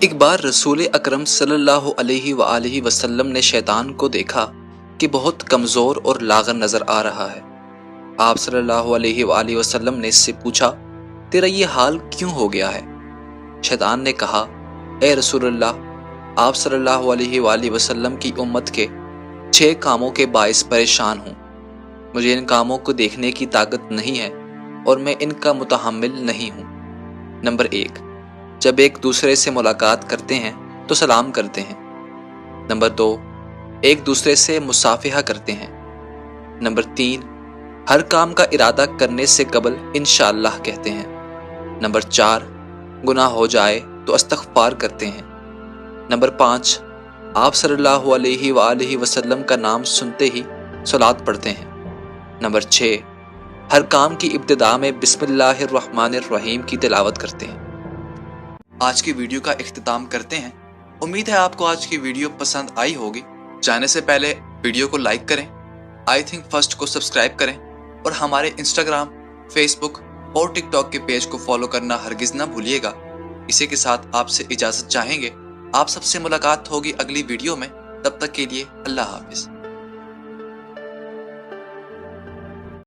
ایک بار رسول اکرم صلی اللہ علیہ وآلہ وسلم نے شیطان کو دیکھا کہ بہت کمزور اور لاغر نظر آ رہا ہے۔ آپ صلی اللہ علیہ وآلہ وسلم نے اس سے پوچھا، تیرا یہ حال کیوں ہو گیا ہے؟ شیطان نے کہا، اے رسول اللہ، آپ صلی اللہ علیہ وآلہ وسلم کی امت کے 6 کاموں کے باعث پریشان ہوں۔ مجھے ان کاموں کو دیکھنے کی طاقت نہیں ہے اور میں ان کا متحمل نہیں ہوں۔ نمبر 1، جب ایک دوسرے سے ملاقات کرتے ہیں تو سلام کرتے ہیں۔ نمبر 2، ایک دوسرے سے مصافحہ کرتے ہیں۔ نمبر 3، ہر کام کا ارادہ کرنے سے قبل انشاءاللہ کہتے ہیں۔ نمبر 4، گناہ ہو جائے تو استغفار کرتے ہیں۔ نمبر 5، آپ صلی اللہ علیہ وآلہ وسلم کا نام سنتے ہی صلوات پڑھتے ہیں۔ نمبر 6، ہر کام کی ابتدا میں بسم اللہ الرحمن الرحیم کی تلاوت کرتے ہیں۔ آج کی ویڈیو کا اختتام کرتے ہیں۔ امید ہے آپ کو آج کی ویڈیو پسند آئی ہوگی۔ جانے سے پہلے ویڈیو کو لائک کریں، آئی تھنک فرسٹ کو سبسکرائب کریں اور ہمارے انسٹاگرام، فیس بک اور ٹک ٹاک کے پیج کو فالو کرنا ہرگز نہ بھولیے گا۔ اسی کے ساتھ آپ سے اجازت چاہیں گے۔ آپ سب سے ملاقات ہوگی اگلی ویڈیو میں، تب تک کے لیے اللہ حافظ۔